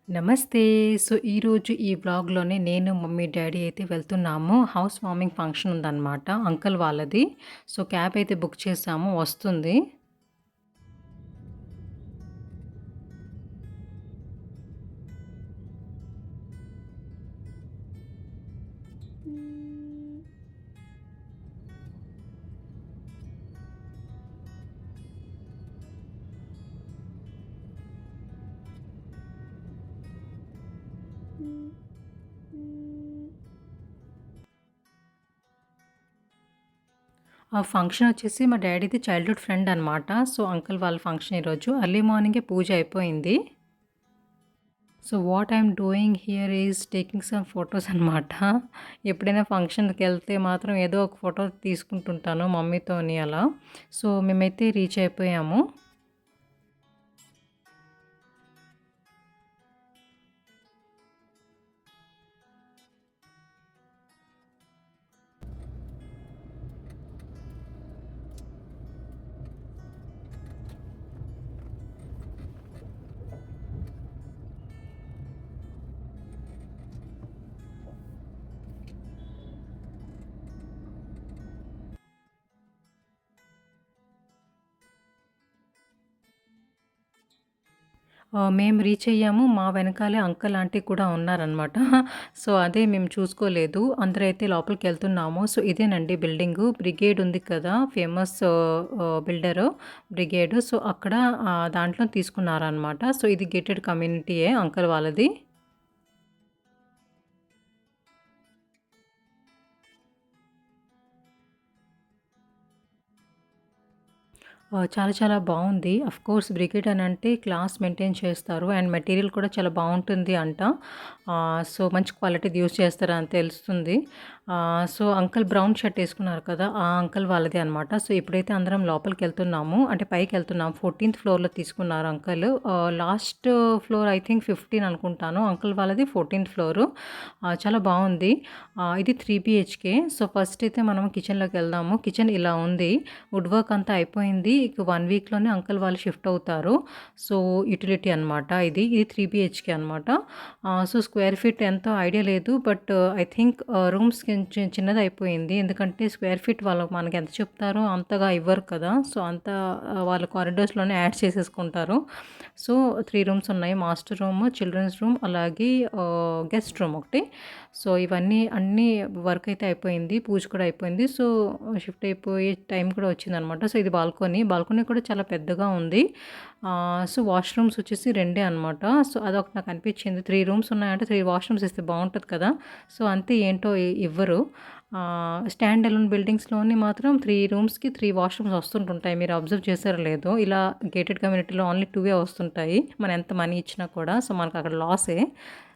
నమస్తే. సో, ఈరోజు ఈ వ్లాగ్‌లోనే నేను, మమ్మీ, డ్యాడీ అయితే వెళ్తున్నాము. హౌస్ వార్మింగ్ ఫంక్షన్ ఉందనమాట అంకుల్ వాళ్ళది. సో, క్యాబ్ అయితే బుక్ చేసాము వస్తుంది. ఆ ఫంక్షన్ వచ్చేసి మా డ్యాడీది చైల్డ్‌హుడ్ ఫ్రెండ్ అనమాట. సో, అంకుల్ వాళ్ళ ఫంక్షన్ ఈరోజు. ఎర్లీ మార్నింగే పూజ అయిపోయింది. So, what I'm doing here is taking some photos అనమాట. ఎప్పుడైనా ఫంక్షన్‌కెళ్తే మాత్రం ఏదో ఒక ఫోటో తీసుకుంటుంటాను మమ్మీతోని అలా. సో, మేమైతే రీచ్ అయిపోయాము. మేము రీచ్ అయ్యాము. మా వెనకాలే అంకల్, ఆంటీ కూడా ఉన్నారనమాట. సో, అదే మేము చూసుకోలేదు. అందరూ అయితే లోపలికెళ్తున్నాము. సో, ఇదేనండి బిల్డింగు. బ్రిగేడ్ ఉంది కదా! Famous builder brigade. సో, అక్కడ దాంట్లో తీసుకున్నారనమాట. సో, ఇది గేటెడ్ కమ్యూనిటీయే అంకల్ వాళ్ళది. చాలా చాలా బావుంది. ఆఫ్‌కోర్స్ బ్రిగేడ్ అనంటే క్లాస్ మెయింటైన్ చేస్తారు. అండ్ మెటీరియల్ కూడా చాలా బావుంటుంది అంట. సో, మంచి క్వాలిటీది యూజ్ చేస్తారని తెలుస్తుంది. సో, అంకుల్ బ్రౌన్ షర్ట్ ఏసుకున్నారు కదా! ఆ అంకుల్ వాళ్ళదే అనమాట. సో, ఇప్పుడైతే అందరం లోపలికెళ్తున్నాము. అంటే పైకెళ్తున్నాం. 14థ్ ఫ్లోర్‌లో తీసుకున్నారు uncle. Last floor I think 15 అనుకుంటాను. అంకుల్ వాళ్ళది 14థ్ ఫ్లోరు. చాలా బావుంది. ఇది 3 బీహెచ్‌కే. సో, ఫస్ట్ అయితే మనం కిచెన్‌లోకెళ్దాము. కిచెన్ ఇలా ఉంది. వుడ్ వర్క్ అంతా అయిపోయింది. ఇక 1 వీక్‌లోనే అంకుల్ వాళ్ళు షిఫ్ట్ అవుతారు. సో, యుటిలిటీ అనమాట ఇది. ఇది 3 బీహెచ్‌కే అనమాట. సో, స్క్వేర్ ఫీట్ ఎంతో ఐడియా లేదు. బట్ ఐ థింక్ రూమ్స్ కొంచెం చిన్నదయిపోయింది. ఎందుకంటే స్క్వేర్ ఫీట్ వాళ్ళు మనకి ఎంత చెప్తారో అంతగా ఇవ్వరు కదా! సో, అంతా వాళ్ళు కారిడార్స్‌లోనే యాడ్ చేసేసుకుంటారు. సో, 3 రూమ్స్ ఉన్నాయి. మాస్టర్ రూమ్, చిల్డ్రన్స్ రూమ్ అలాగే గెస్ట్ రూమ్ ఒకటి. సో, ఇవన్నీ అన్నీ వర్క్ అయితే అయిపోయింది. పూజ కూడా అయిపోయింది. సో, షిఫ్ట్ అయిపోయే టైం కూడా వచ్చిందనమాట. సో, ఇది బాల్కనీ. బాల్కనీ కూడా చాలా పెద్దగా ఉంది. సో, వాష్‌రూమ్స్ వచ్చేసి రెండే అనమాట. సో, అదొకటి నాకు అనిపించింది. 3 రూమ్స్ ఉన్నాయంటే 3 వాష్‌రూమ్స్ ఇస్తే బావుంటది కదా! సో, అంతే ఏంటో ఇవ్వరు. స్టాండ్ అలోన్ బిల్డింగ్స్‌లోని మాత్రం 3 రూమ్స్‌కి 3 వాష్‌రూమ్స్ వస్తుంటుంటాయి. మీరు అబ్జర్వ్ చేశారో లేదో? ఇలా గేటెడ్ కమ్యూనిటీలో ఓన్లీ 2 వస్తుంటాయి. మనం ఎంత మనీ ఇచ్చినా కూడా. సో, మనకక్కడ లాసే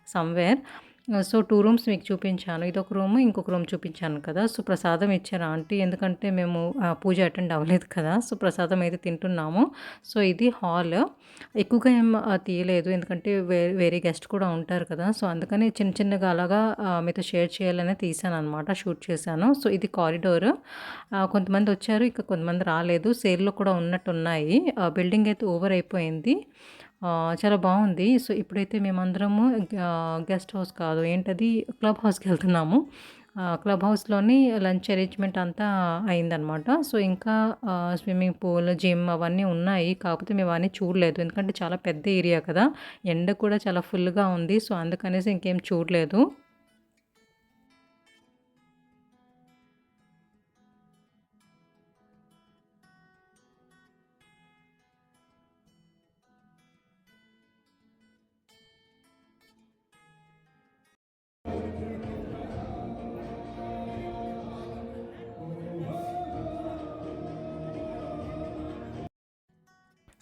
సమ్‌వేర్. సో, 2 రూమ్స్ మీకు చూపించాను. ఇదొక రూము, ఇంకొక రూమ్ చూపించాను కదా! సో, ప్రసాదం ఇచ్చారు ఆంటీ. ఎందుకంటే మేము పూజ అటెండ్ అవ్వలేదు కదా! సో, ప్రసాదం అయితే తింటున్నాము. సో, ఇది హాల్. ఎక్కువగా ఏం తీయలేదు. ఎందుకంటే వేరే గెస్ట్ కూడా ఉంటారు కదా! సో, అందుకని చిన్న చిన్నగా అలాగా మీతో షేర్ చేయాలనే తీశాననమాట. షూట్ చేశాను. సో, ఇది కారిడార్. కొంతమందొచ్చారు. ఇక కొంతమంది రాలేదు. సేల్‌లో కూడా ఉన్నట్టున్నాయి. బిల్డింగ్ అయితే ఓవర్ అయిపోయింది. చాలా బావుంది. సో, ఇప్పుడైతే మేమందరము గెస్ట్ హౌస్ కాదు ఏంటది క్లబ్ హౌస్‌కెళ్తున్నాము. క్లబ్ హౌస్‌లోని లంచ్ అరేంజ్‌మెంట్ అంతా అయిందనమాట. సో, ఇంకా స్విమ్మింగ్ పూల్, జిమ్ అవన్నీ ఉన్నాయి. కాకపోతే మేమవన్నీ చూడలేదు. ఎందుకంటే చాలా పెద్ద ఏరియా కదా! ఎండ కూడా చాలా ఫుల్‌గా ఉంది. సో, అందుకనేసి ఇంకేం చూడలేదు.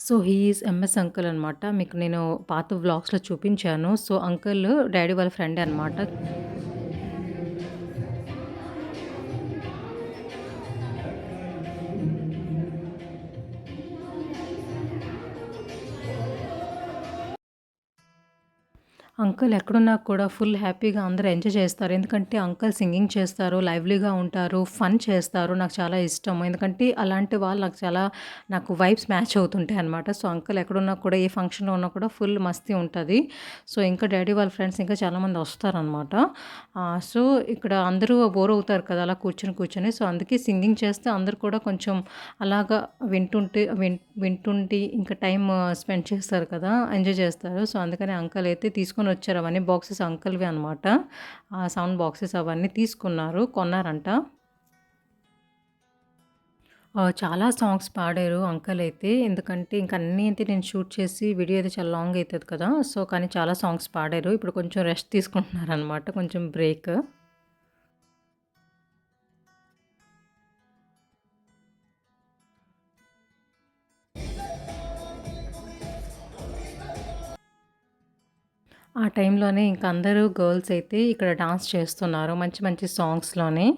So, he is MS uncle అనమాట. మీకు నేను పాత వ్లాగ్స్‌లో చూపించాను. సో, అంకుల్ డ్యాడీ వాళ్ళ ఫ్రెండే అనమాట. అంకుల్ ఎక్కడున్నా కూడా ఫుల్ హ్యాపీగా అందరూ ఎంజాయ్ చేస్తారు. ఎందుకంటే అంకుల్ సింగింగ్ చేస్తారు, లైవ్లీగా ఉంటారు, ఫన్ చేస్తారు. నాకు చాలా ఇష్టము. ఎందుకంటే అలాంటి వాళ్ళు నాకు వైబ్స్ మ్యాచ్ అవుతుంటాయనమాట. సో, అంకుల్ ఎక్కడున్నా కూడా ఏ ఫంక్షన్‌లో ఉన్నా కూడా ఫుల్ మస్తీ ఉంటది. సో, ఇంకా డ్యాడీ వాళ్ళ ఫ్రెండ్స్ ఇంకా చాలామంది వస్తారనమాట. సో, ఇక్కడ అందరూ బోర్ అవుతారు కదా! అలా కూర్చొని. సో, అందుకే సింగింగ్ చేస్తే అందరూ కూడా కొంచెం అలాగా వింటుండి ఇంకా టైమ్ స్పెండ్ చేస్తారు కదా! ఎంజాయ్ చేస్తారు. సో, అందుకని అంకల్ అయితే తీసుకొనొచ్చారు. అవన్నీ బాక్సెస్ అంకల్‌వే అనమాట. ఆ సౌండ్ బాక్సెస్ అవన్నీ కొన్నారంట. చాలా సాంగ్స్ పాడారు అంకల్ అయితే. ఎందుకంటే ఇంక అన్నీ అయితే నేను షూట్ చేసి వీడియో అయితే చాలా లాంగ్ అయితది కదా! సో, కానీ చాలా సాంగ్స్ పాడారు. ఇప్పుడు కొంచెం రెస్ట్ తీసుకుంటున్నారనమాట. కొంచెం బ్రేక్. ఆ టైంలోనే ఇంక అందరూ గర్ల్స్ అయితే ఇక్కడ డాన్స్ చేస్తున్నారు. మంచి మంచి సాంగ్స్‌లోని.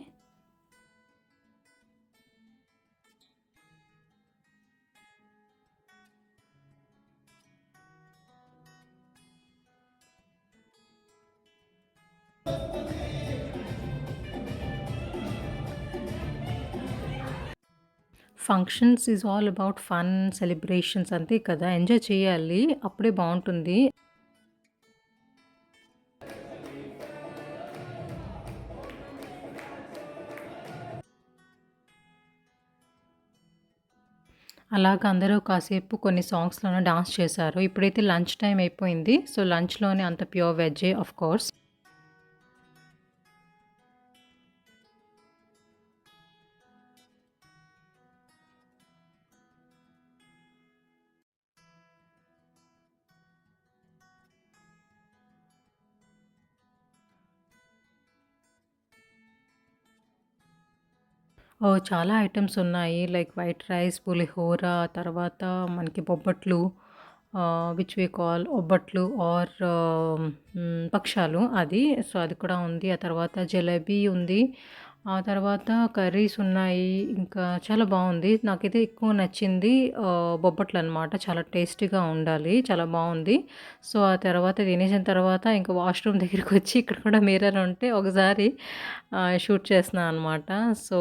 Functions is all about fun, celebrations అంతే కదా! ఎంజాయ్ చేయాలి. అప్పుడే బావుంటుంది. అలాగా అందరూ కాసేపు కొన్ని సాంగ్స్‌లోనే డాన్స్ చేశారు. ఇప్పుడైతే లంచ్ టైమ్ అయిపోయింది. సో, లంచ్‌లోనే అంత ప్యూర్ వెజ్జే ఆఫ్ కోర్స్. ఓహ్! చాలా ఐటెమ్స్ ఉన్నాయి. లైక్ వైట్ రైస్, పులిహోర, తర్వాత మనకి బొబ్బట్లు, విచ్ వి కాల్ ఒబ్బట్లు ఆర్ భక్షాలు అది. సో, అది కూడా ఉంది. ఆ తర్వాత జలేబీ ఉంది. ఆ తర్వాత కర్రీస్ ఉన్నాయి. ఇంకా చాలా బావుంది. నాకైతే ఎక్కువ నచ్చింది బొబ్బట్లనమాట. చాలా టేస్టీగా ఉండాలి. చాలా బావుంది. సో, ఆ తర్వాత తినేసిన తర్వాత ఇంక వాష్‌రూమ్ దగ్గరికొచ్చి ఇక్కడ కూడా మిర్రర్ ఉంటే ఒకసారి షూట్ చేస్తున్నా అనమాట. సో,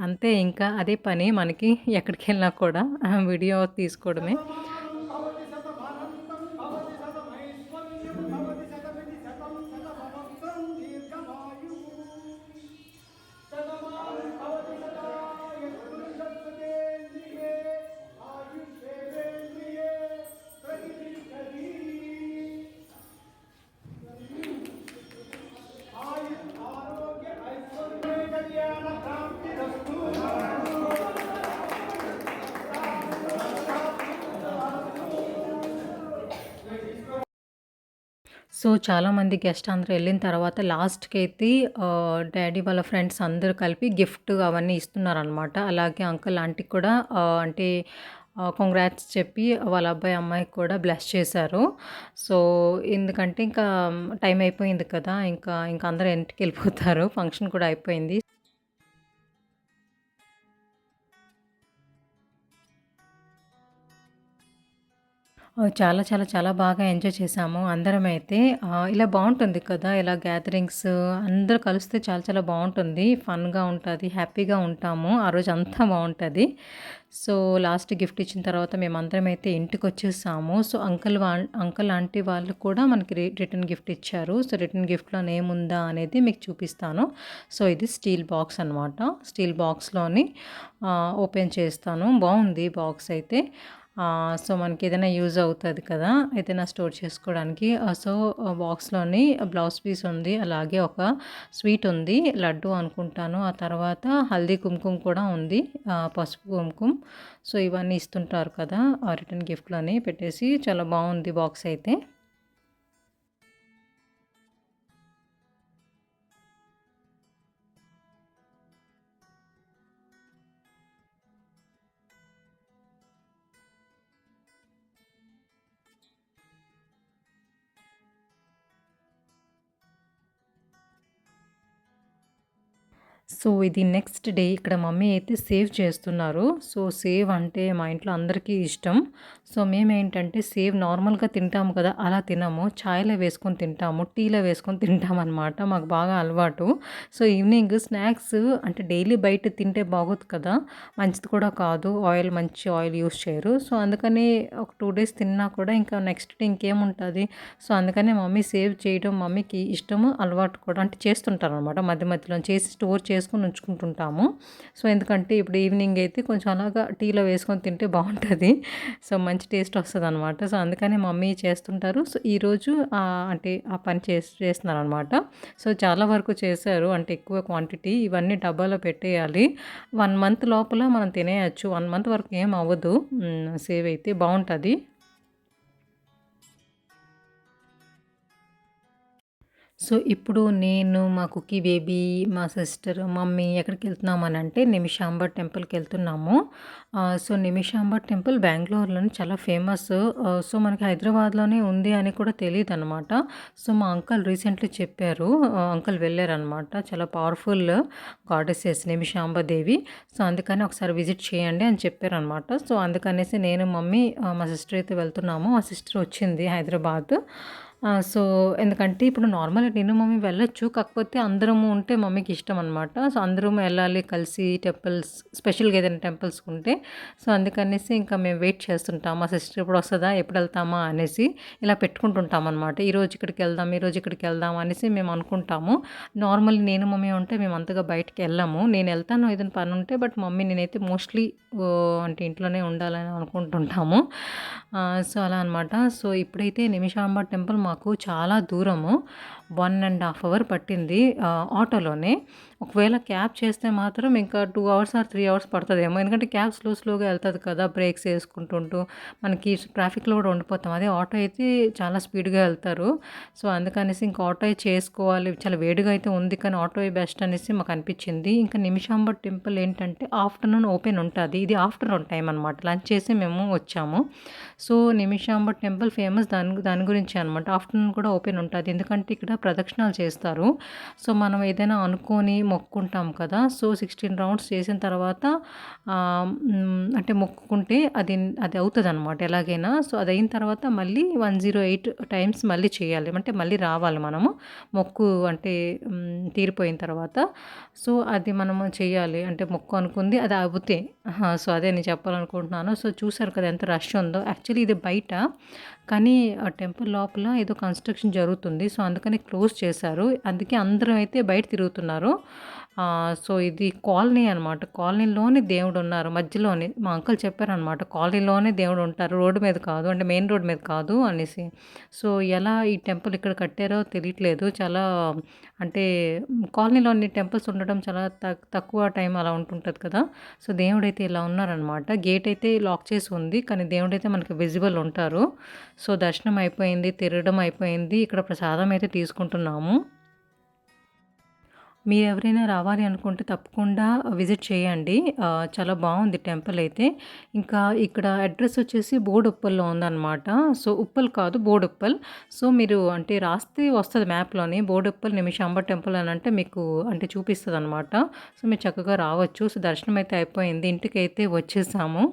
అంతే ఇంకా అదే పని మనకి ఎక్కడికెళ్ళినా కూడా వీడియో తీసుకోవడమే. శతమానం భవతి శతమనంతం భవతి శతమైశ్వర్యం భవతి శతమితి శతం శతమనంతం దీర్ఘమాయుః శతమానం భవతి శతాయ పురుషస్యేంద్రియే ఆయుష్యేంద్రియే ప్రతిష్టతి ఆయుర్ ఆరోగ్య ఐశ్వర్య కళ్యాణ ప్రాప్తిరస్తు సో, చాలామంది గెస్ట్ అందరూ ఎళ్ళిన తర్వాత లాస్ట్‌కైతే డ్యాడీ వాళ్ళ ఫ్రెండ్స్ అందరూ కలిపి గిఫ్ట్ అవన్నీ ఇస్తున్నారనమాట. అలాగే అంకుల్, ఆంటీకి కూడా అంటే కంగ్రాట్స్ చెప్పి వాళ్ళ అబ్బాయి, అమ్మాయికి కూడా బ్లెస్ చేశారు. సో, ఎందుకంటే ఇంకా టైం అయిపోయింది కదా! ఇంకా అందరూ ఇంటికెళ్ళిపోతారు. ఫంక్షన్ కూడా అయిపోయింది. చాలా బాగా ఎంజాయ్ చేశాము అందరమైతే. ఇలా బావుంటుంది కదా! ఇలా గ్యాదరింగ్స్ అందరూ కలిస్తే చాలా బావుంటుంది. ఫన్‌గా ఉంటది. హ్యాపీగా ఉంటాము. ఆ రోజంతా బావుంటది. సో, లాస్ట్ గిఫ్ట్ ఇచ్చిన తర్వాత మేమందరమైతే ఇంటికొచ్చేసాము. సో, అంకుల్, ఆంటీ వాళ్ళు కూడా మనకి రిటర్న్ గిఫ్ట్ ఇచ్చారు. సో, రిటర్న్ గిఫ్ట్‌లోనేముందా అనేది మీకు చూపిస్తాను. సో, ఇది స్టీల్ బాక్స్ అనమాట. స్టీల్ బాక్స్‌లోని ఓపెన్ చేస్తాను. బావుంది బాక్స్ అయితే. సో, మనకేదైనా యూజ్ అవుతది కదా! ఏదైనా స్టోర్ చేసుకోవడానికి. సో, బాక్స్‌లోని బ్లౌజ్ పీస్ ఉంది. అలాగే ఒక స్వీట్ ఉంది. లడ్డు అనుకుంటాను. ఆ తర్వాత హల్దీ కుంకుమ కూడా ఉంది. పసుపు కుంకుమ. సో, ఇవన్నీ ఇస్తుంటారు కదా! రిటర్న్ గిఫ్ట్‌లోని పెట్టేసి చాలా బావుంది బాక్స్ అయితే. సో, ఇది నెక్స్ట్ డే ఇక్కడ మమ్మీ అయితే సేవ్ చేస్తున్నారు. సో, సేవ్ అంటే మా ఇంట్లో అందరికీ ఇష్టం. సో, మేమేంటంటే సేవ్ నార్మల్‌గా తింటాము కదా! అలా తినము. చాయ్‌లో వేసుకొని తింటాము. టీలో వేసుకొని తింటామనమాట. మాకు బాగా అలవాటు. సో, ఈవినింగ్ స్నాక్స్ అంటే డైలీ బయట తింటే బాగోదు కదా! మంచిది కూడా కాదు. మంచి ఆయిల్ యూజ్ చేయరు. సో, అందుకని ఒక 2 డేస్ తిన్నా కూడా ఇంకా నెక్స్ట్ డే ఇంకేముంటది. సో, అందుకనే మమ్మీ సేవ్ చేయడం మమ్మీకి ఇష్టము, అలవాటు కూడా. అంటే చేస్తుంటారనమాట మధ్య మధ్యలో చేసి స్టోర్ చేసుకొని ఉంచుకుంటుంటాము. సో, ఎందుకంటే ఇప్పుడు ఈవినింగ్ అయితే కొంచెం అలాగా టీలో వేసుకొని తింటే బావుంటది. సో, మంచి టేస్ట్ వస్తదనమాట. సో, అందుకని మమ్మీ చేస్తుంటారు. సో, ఈరోజు అంటే ఆ పని చేస్తున్నారనమాట. సో, చాలా వరకు చేశారు. అంటే ఎక్కువ క్వాంటిటీ ఇవన్నీ డబ్బాలో పెట్టేయాలి. 1 మంత్ లోపల మనం తినేయొచ్చు. 1 మంత్ వరకు ఏం అవ్వదు. సేవ్ అయితే బావుంటది. సో, ఇప్పుడు నేను, మా కుక్కీ బేబీ, మా సిస్టర్, మమ్మీ ఎక్కడికెళ్తున్నామనంటే నిమిషాంబ టెంపుల్‌కెళ్తున్నాము. సో, నిమిషాంబ టెంపుల్ బెంగుళూరులోని చాలా ఫేమస్. సో, మనకి హైదరాబాద్‌లోనే ఉంది అని కూడా తెలీదనమాట. సో, మా అంకల్ రీసెంట్‌లీ చెప్పారు. అంకల్ వెళ్ళారనమాట. చాలా పవర్‌ఫుల్ గాడెసెస్ నిమిషాంబ దేవి. సో, అందుకని ఒకసారి విజిట్ చేయండి అని చెప్పారనమాట. సో, అందుకనేసి నేను, మమ్మీ, మా సిస్టర్ అయితే వెళ్తున్నాము. మా సిస్టర్ వచ్చింది హైదరాబాద్. సో, ఎందుకంటే ఇప్పుడు నార్మల్‌గా నేను, మమ్మీ వెళ్ళొచ్చు. కాకపోతే అందరము ఉంటే మమ్మీకి ఇష్టమనమాట. సో, అందరం ఎళ్ళాలి కలిసి టెంపుల్స్ స్పెషల్‌గా ఏదైనా టెంపుల్స్ ఉంటే. సో, అందుకనేసి ఇంకా మేము వెయిట్ చేస్తుంటాం. మా సిస్టర్ ఎప్పుడొస్తదా? ఎప్పుడెళ్తామా? అనేసి ఇలా పెట్టుకుంటుంటామనమాట. ఈరోజు ఇక్కడికెళ్దాం, ఈరోజు ఇక్కడికెళ్దాం అనేసి మేము అనుకుంటాము. నార్మల్లీ నేను, మమ్మీ ఉంటే మేము అంతగా బయటికెళ్ళము. నేనెళ్తాను ఏదైనా పనుంటే. బట్ మమ్మీ, నేనైతే మోస్ట్‌లీ అంటే ఇంట్లోనే ఉండాలని అనుకుంటుంటాము. సో, అలా అనమాట. సో, ఇప్పుడైతే నిమిషాంబ టెంపుల్ మాకు చాలా దూరము. 1½ అవర్ పట్టింది ఆటోలోనే. ఒకవేళ క్యాబ్ చేస్తే మాత్రం ఇంకా 2 అవర్స్ ఆర్ 3 అవర్స్ పడతదేమో. ఎందుకంటే క్యాబ్ స్లోగా ఎళ్తది కదా! బ్రేక్స్ ఏసుకుంటుంటూ మనకి ట్రాఫిక్‌లో కూడా ఉండిపోతాం. అదే ఆటో అయితే చాలా స్పీడ్‌గా ఎళ్తారు. సో, అందుకనేసి ఇంకా ఆటోయే చేసుకోవాలి. చాలా వేడిగా అయితే ఉంది కానీ ఆటోయే బెస్ట్ అనేసి మాకనిపిచ్చింది. ఇంకా నిమిషాంబ టెంపుల్ ఏంటంటే ఆఫ్టర్‌నూన్ ఓపెన్ ఉంటది. ఇది ఆఫ్టర్‌నూన్ టైమ్ అనమాట. లంచ్ చేసి మేము వచ్చాము. సో, నిమిషాంబ టెంపుల్ ఫేమస్ దాని దాని గురించే అనమాట. ఆఫ్టర్‌నూన్ కూడా ఓపెన్ ఉంటది. ఎందుకంటే ఇక్కడ ప్రదక్షిణాలు చేస్తారు. సో, మనం ఏదైనా అనుకోని మొక్కుకుంటాం కదా! సో, 16 రౌండ్స్ చేసిన తర్వాత అంటే మొక్కుకుంటే అది అది అవుతదనమాట ఎలాగైనా. సో, అదయిన తర్వాత మళ్ళీ 108 టైమ్స్ మళ్ళీ చేయాలి. అంటే మళ్ళీ రావాలి మనము. మొక్కు అంటే తీరిపోయిన తర్వాత. సో, అది మనము చెయ్యాలి. అంటే మొక్కు అనుకుంది అది అవుతే. సో, అదే నేను చెప్పాలనుకుంటున్నాను. సో, చూసారు కదా! ఎంత రష్ ఉందో. యాక్చువల్లీ ఇది బయట. కానీ ఆ టెంపుల్ లోపల ఏదో కన్‌స్ట్రక్షన్ జరుగుతుంది. సో, అందుకని క్లోజ్ చేశారు. అందుకే అందరూ అయితే బయట తిరుగుతున్నారు. సో, ఇది కాలనీ అనమాట. కాలనీలోనే దేవుడున్నారు మధ్యలోనే. మా అంకుల్ చెప్పారనమాట. కాలనీలోనే దేవుడుంటారు. రోడ్డు మీద కాదు. అంటే మెయిన్ రోడ్ మీద కాదు అనేసి. సో, ఎలా ఈ టెంపుల్ ఇక్కడ కట్టారో తెలియట్లేదు. చాలా అంటే కాలనీలో అన్ని టెంపుల్స్ ఉండడం చాలా తక్కువ టైం అలా ఉంటుంటది కదా! సో, దేవుడైతే ఇలా ఉన్నారనమాట. గేట్ అయితే లాక్ చేసి ఉంది. కానీ దేవుడైతే మనకి విజిబుల్ ఉంటారు. సో, దర్శనం అయిపోయింది. తిరగడం అయిపోయింది. ఇక్కడ ప్రసాదం అయితే తీసుకుంటున్నాము. మీరెవరైనా రావాలి అనుకుంటే తప్పకుండా విజిట్ చేయండి. చాలా బావుంది టెంపుల్ అయితే. ఇంకా ఇక్కడ అడ్రెస్ వచ్చేసి బోడుప్పల్లో ఉందనమాట. సో, ఉప్పల్ కాదు బోడుప్పల్. సో, మీరు అంటే రాస్తే వస్తది మ్యాప్‌లోని బోడుప్పల్ నిమిషాంబ టెంపుల్ అనంటే మీకు అంటే చూపిస్తదనమాట. సో, మీరు చక్కగా రావచ్చు. సో, దర్శనం అయితే అయిపోయింది. ఇంటికైతే వచ్చేసాము.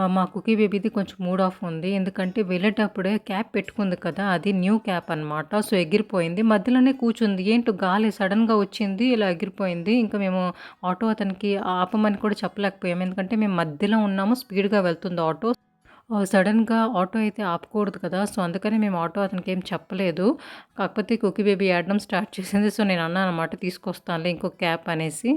మా కుకీ బేబీది కొంచెం మూడ్ ఆఫ్ ఉంది. ఎందుకంటే వెళ్ళేటప్పుడే క్యాప్ పెట్టుకుంది కదా! అది న్యూ క్యాప్ అనమాట. సో, ఎగిరిపోయింది. మధ్యలోనే కూర్చుంది. ఏంటో గాలి సడెన్‌గా వచ్చింది. ఇలా ఎగిరిపోయింది. ఇంకా మేము ఆటో అతనికి ఆపమని కూడా చెప్పలేకపోయాము. ఎందుకంటే మేము మధ్యలో ఉన్నాము. స్పీడ్‌గా వెళ్తుంది ఆటో. సడెన్‌గా ఆటో అయితే ఆపకూడదు కదా! సో, అందుకని మేము ఆటో అతనికేం చెప్పలేదు. కాకపోతే కుకీ బేబీ ఏడడం స్టార్ట్ చేసింది. సో, నేను అన్నాననమాట తీసుకొస్తానులే ఇంకో క్యాప్ అనేసి.